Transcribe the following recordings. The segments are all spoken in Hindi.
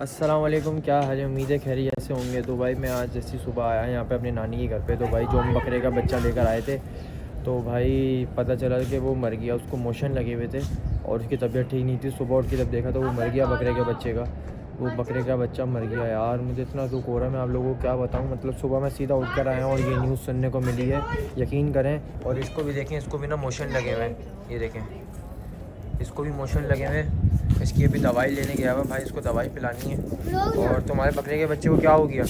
अस्सलाम वालेकुम, क्या हाल है। उम्मीद है खैरियत से होंगे। तो भाई मैं आज जैसी सुबह आया यहाँ पे अपने नानी के घर पे, तो भाई जो हम बकरे का बच्चा लेकर आए थे, तो भाई पता चला कि वो मर गया। उसको मोशन लगे हुए थे और उसकी तबीयत ठीक नहीं थी। सुबह उठ के जब देखा तो वो मर गया बकरे के बच्चे का। वो बकरे का बच्चा मर गया यार, मुझे इतना दुख हो रहा है, मैं आप लोगों को क्या बताऊँ। मतलब सुबह मैं सीधा उठ कर आया हूँ और ये न्यूज़ सुनने को मिली है, यकीन करें। और इसको भी देखें, इसको भी ना मोशन लगे हुए हैं, ये देखें, इसको भी मोशन लगे हुए हैं। इसकी अभी दवाई लेने गया हुआ भाई, इसको दवाई पिलानी है। और तुम्हारे बकरे के बच्चे को क्या हो गया?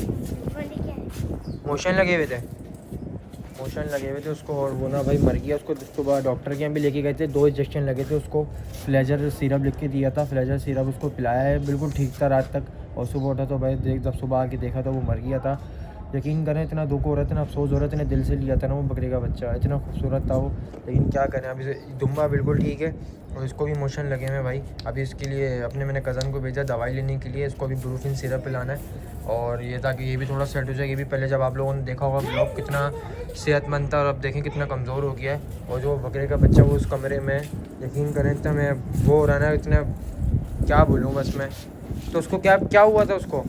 मोशन लगे हुए थे, मोशन लगे हुए थे उसको, और वो ना भाई मर गया। उसको सुबह डॉक्टर के यहाँ भी लेके गए थे, 2 इंजेक्शन लगे थे उसको। फ्लेजर सिरप लिख के दिया था, फ्लेजर सिरप उसको पिलाया है, बिल्कुल ठीक था रात तक। और सुबह उठा तो भाई जब सुबह आके देखा तो वो मर गया था। यकीन करें, इतना दुख हो रहा था, इतना अफसोस हो रहा था, इतने दिल से लिया था ना वो बकरे का बच्चा, इतना खूबसूरत था वो। लेकिन क्या करें, अभी दुम्बा बिल्कुल ठीक है और इसको भी मोशन लगे हुए भाई। अभी इसके लिए मैंने कज़न को भेजा दवाई लेने के लिए, इसको अभी ब्रूफिन सिरप पिलाना है। और ये ताकि ये भी थोड़ा सेट हो जाए। ये भी पहले जब आप लोगों ने देखा होगा ब्लॉग, कितना सेहतमंद था, और अब देखें कितना कमज़ोर हो गया है। और जो बकरे का बच्चा वो उस कमरे में, यकीन करें इतना मैं वो हो रहा है ना, इतना क्या बोलूँ बस मैं। तो उसको क्या क्या हुआ था उसको?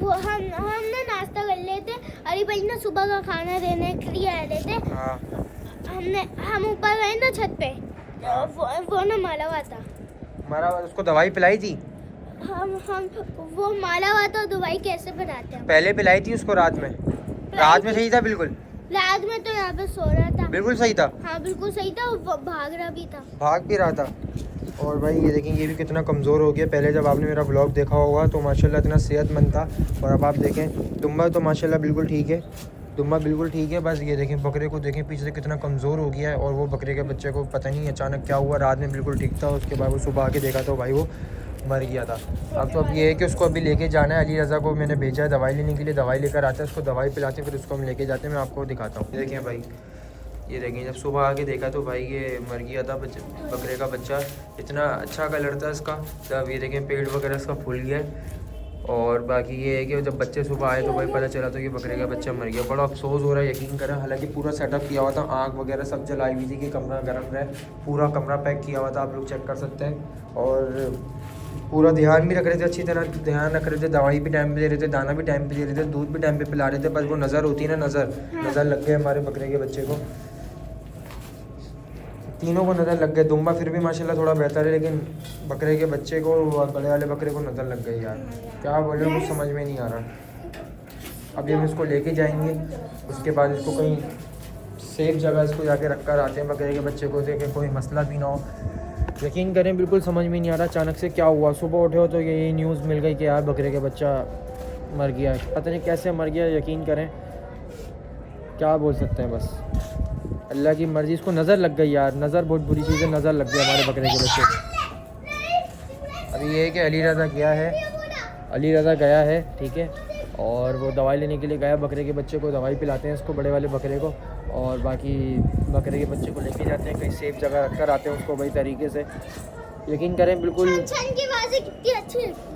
वो हमने नाश्ता कर लिए थे, अली भाई ने सुबह का खाना देने के लिए आ रहे थे। हाँ, हम ऊपर गए ना छत पे, वो ना मारा हुआ था। मारा हुआ? उसको दवाई पिलाई थी? हम वो मारा हुआ था, दवाई कैसे बनाते हैं? पहले पिलाई थी उसको रात में? रात में सही था बिल्कुल? रात में तो यहाँ पे सो रहा था, बिल्कुल सही था? हाँ बिल्कुल सही था, वो भाग रहा भी था, भाग भी रहा था। और भाई ये देखें, ये भी कितना कमज़ोर हो गया। पहले जब आपने मेरा ब्लॉग देखा होगा तो माशाल्लाह इतना सेहतमंद था, और अब आप देखें दुम्बा तो माशाल्लाह बिल्कुल ठीक है, दुम्बा बिल्कुल ठीक है। बस ये देखें बकरे को देखें, पीछे से कितना कमज़ोर हो गया है। और वो बकरे के बच्चे को पता नहीं अचानक क्या हुआ, रात में बिल्कुल ठीक था, उसके बाद वो सुबह आके देखा तो भाई वो मर गया था। अब ये है कि उसको अभी लेके जाना है। अली रज़ा को मैंने भेजा है दवाई लेने के लिए, दवाई लेकर आता है, उसको दवाई पिलाते हैं, फिर उसको हम लेके जाते हैं। मैं आपको दिखाता हूँ। देखें भाई, ये देखें, जब सुबह आके देखा तो भाई ये मर गया था बकरे का बच्चा। इतना अच्छा कलर था इसका। तब ये देखें पेड़ वगैरह इसका फूल गया है। और बाकी ये है कि जब बच्चे सुबह आए तो भाई पता चला तो कि बकरे का बच्चा मर गया। बड़ा अफसोस हो रहा है, यकीन करें। हालांकि पूरा सेटअप किया हुआ था, आग वगैरह सब जलाई हुई थी कि कमरा गर्म रहे, पूरा कमरा पैक किया हुआ था, आप लोग चेक कर सकते हैं। और पूरा ध्यान भी रख रहे थे, अच्छी तरह ध्यान रख रहे थे, दवाई भी टाइम पे दे रहे थे, दाना भी टाइम पे दे रहे थे, दूध भी टाइम पे पिला रहे थे। बस वो नज़र होती है ना, नज़र लग गए हमारे बकरे के बच्चे को, तीनों को नज़र लग गए। दुम्बा फिर भी माशाल्लाह थोड़ा बेहतर है, लेकिन बकरे के बच्चे को और बड़े वाले बकरे को नज़र लग गई यार। क्या बोले, कुछ समझ में नहीं आ रहा। अभी हम इसको लेके जाएंगे, उसके बाद इसको कहीं सेफ जगह इसको जाके रख कर आते हैं बकरे के बच्चे को, देखें कोई मसला भी ना हो। यकीन करें बिल्कुल समझ में नहीं आ रहा अचानक से क्या हुआ। सुबह उठे हो तो यही न्यूज़ मिल गई कि यार बकरे का बच्चा मर गया है। पता नहीं कैसे मर गया, यकीन करें क्या बोल सकते हैं, बस अल्लाह की मर्ज़ी। इसको नज़र लग गई यार, नज़र बहुत बुरी चीज़ है, नज़र लग गई हमारे बकरे के बच्चे को। अभी ये है कि अली रज़ा गया है, अली रज़ा गया है, ठीक है। और वो दवाई लेने के लिए गया, बकरे के बच्चे को दवाई पिलाते हैं इसको, बड़े वाले बकरे को। और बाकी बकरे के बच्चे को लेके जाते हैं कहीं सेफ जगह रख कर आते हैं उसको भाई तरीके से। यकीन करें बिल्कुल,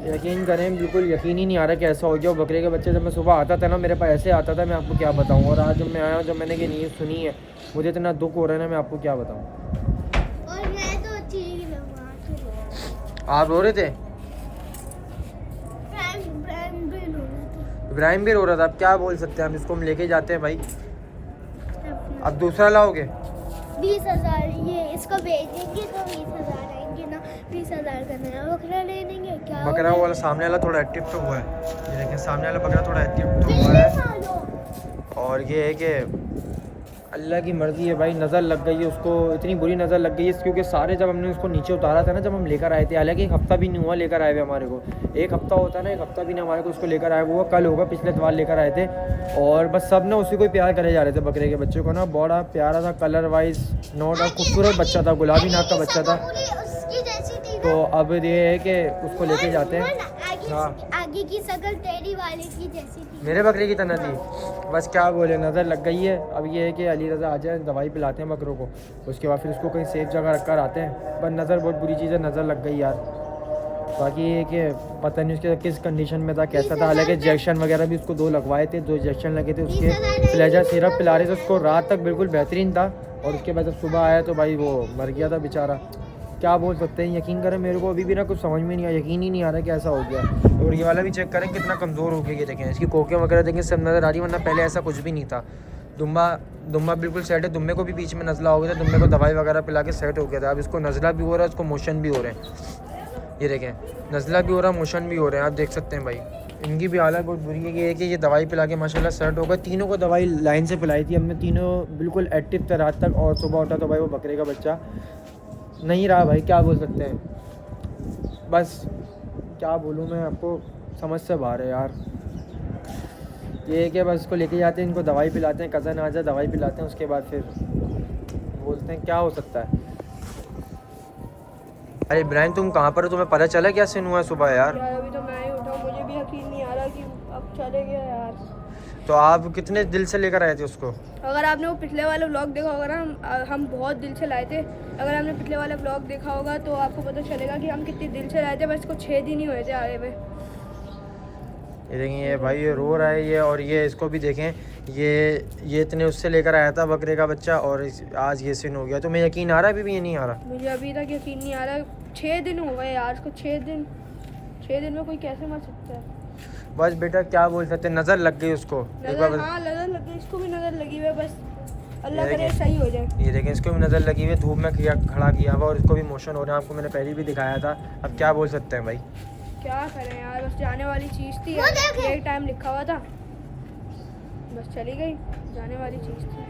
यकीन करें बिल्कुल यकीन ही नहीं आ रहा कि ऐसा हो गया। वो बकरे के बच्चे जब मैं सुबह आता था ना, मेरे पास ऐसे आता था, मैं आपको क्या बताऊँ। और आज जब मैं आया हूँ, जब मैंने ये न्यूज़ सुनी है, मुझे इतना दुख हो रहा है ना, मैं आपको क्या बताऊँ। और मैं तो आप रो रहे थे? इब्राहिम भी रो रहा था। अब क्या बोल सकते हैं, हम इसको हम लेके जाते हैं भाई। अब दूसरा लाओगे? 20,000 ये इसको भेजेंगे तो 20,000 आएंगे ना, 20,000 का नया बकरा ले लेंगे। क्या बकरा वाला सामने वाला थोड़ा एक्टिव तो हुआ है, ये देखिए सामने वाला बकरा थोड़ा एक्टिव तो हुआ है। और ये है कि अल्लाह की मर्ज़ी है भाई, नज़र लग गई है उसको, इतनी बुरी नज़र लग गई है क्योंकि सारे जब हमने उसको नीचे उतारा था ना, जब हम लेकर आए थे, हालांकि एक हफ़्ता भी नहीं हुआ लेकर आए हुए हमारे को। एक हफ़्ता होता है ना, एक हफ़्ता भी नहीं हमारे को उसको लेकर आए हुआ, कल होगा, पिछले इतवार लेकर आए थे। और बस सब ना उसी को प्यार करे जा रहे थे बकरे के बच्चे को ना। बड़ा प्यारा था, कलर वाइज नोट और खूबसूरत बच्चा था, गुलाबी नाक का बच्चा था। तो अब ये है कि उसको लेके जाते हैं। हाँ, आगे की शक्ल तेरी वाले की जैसी थी, मेरे बकरे की तरह थी। बस क्या बोले, नज़र लग गई है। अब ये है कि अली रज़ा आ जाए, दवाई पिलाते हैं बकरों को, उसके बाद फिर उसको कहीं सेफ जगह रख कर आते हैं। पर नज़र बहुत बुरी चीज़ है, नज़र लग गई यार। बाकी ये कि पता नहीं उसके किस कंडीशन में था, कैसा था। हालांकि इंजेक्शन वगैरह भी उसको 2 लगवाए थे, 2 इंजेक्शन लगे थे उसके, फ्लेजर सिरप पिला रहे थे उसको, रात तक बिल्कुल बेहतरीन था। और उसके बाद जब सुबह आया तो भाई वो मर गया था बेचारा। क्या बोल सकते हैं, यकीन करें मेरे को अभी भी ना कुछ समझ में नहीं आया, यकीन ही नहीं आ रहा कि ऐसा हो गया। और ये वाला भी चेक करें कितना कमज़ोर हो गया, ये देखें इसकी कोकें वगैरह देखें सब नज़र आ रही है, वरना पहले ऐसा कुछ भी नहीं था। दुम्बा बिल्कुल सेट है, दुम्बे को भी बीच में नज़ला हो गया था, दुम्बे को दवाई वगैरह पिला के सेट हो गया था। अब इसको नज़ला भी हो रहा है, इसको मोशन भी हो रहे हैं, ये देखें नज़ला भी हो रहा है, मोशन भी हो रहे हैं, आप देख सकते हैं भाई। इनकी भी हालत बहुत बुरी है। ये है कि ये दवाई पिला के माशाल्लाह सेट हो गए। तीनों को दवाई लाइन से पिलाई थी हमने, तीनों बिल्कुल एक्टिव थे रात तक, और सुबह उठा तो भाई वो बकरे का बच्चा नहीं रहा भाई, क्या बोल सकते हैं। बस क्या बोलूँ मैं आपको, समझ से बाहर है यार। ये है कि बस इसको लेके जाते हैं, इनको दवाई पिलाते हैं, कज़न आ जाए दवाई पिलाते हैं, उसके बाद फिर बोलते हैं क्या हो सकता है। अरे इब्राहिम तुम कहाँ पर हो, तुम्हें पता चला क्या सीन हुआ है सुबह यार? अभी तो मैं ही उठा, मुझे भी यकीन नहीं आ रहा कि अब चले गया यार। तो आप कितने दिल से लेकर आए थे उसको? अगर आपने वो पिछले वाला व्लॉग देखा होगा ना, हम बहुत दिल से लाए थे। अगर आपने पिछले वाला व्लॉग देखा होगा तो आपको पता चलेगा कि हम कितने दिल से लाए थे। बस इसको 6 दिन ही हुए थे आए हुए। ये देखें ये भाई ये रो रहा है ये, और ये इसको भी देखें ये इतने उससे लेकर आया था बकरे का बच्चा, और आज ये सीन हो गया। तो मैं यकीन आ रहा है, अभी भी ये नहीं आ रहा? मुझे अभी तक यकीन नहीं आ रहा। 6 दिन हो गए यार इसको, 6 दिन में कोई कैसे मर सकता है। बस बेटा क्या बोल सकते हैं, नज़र लग गई उसको एक बार। हाँ नज़र लग गई, इसको भी नज़र लगी हुई है। बस अल्लाह ये करे देखें। सही हो जाए। ये देखें इसको भी नज़र लगी हुई है, धूप में खड़ा किया हुआ, और इसको भी मोशन हो रहा है। आपको मैंने पहले भी दिखाया था, अब क्या बोल सकते हैं भाई। क्या करें यार, बस जाने वाली चीज़ थी, वो देखें। एक टाइम लिखा हुआ था, बस चली गई, जाने वाली चीज़ थी।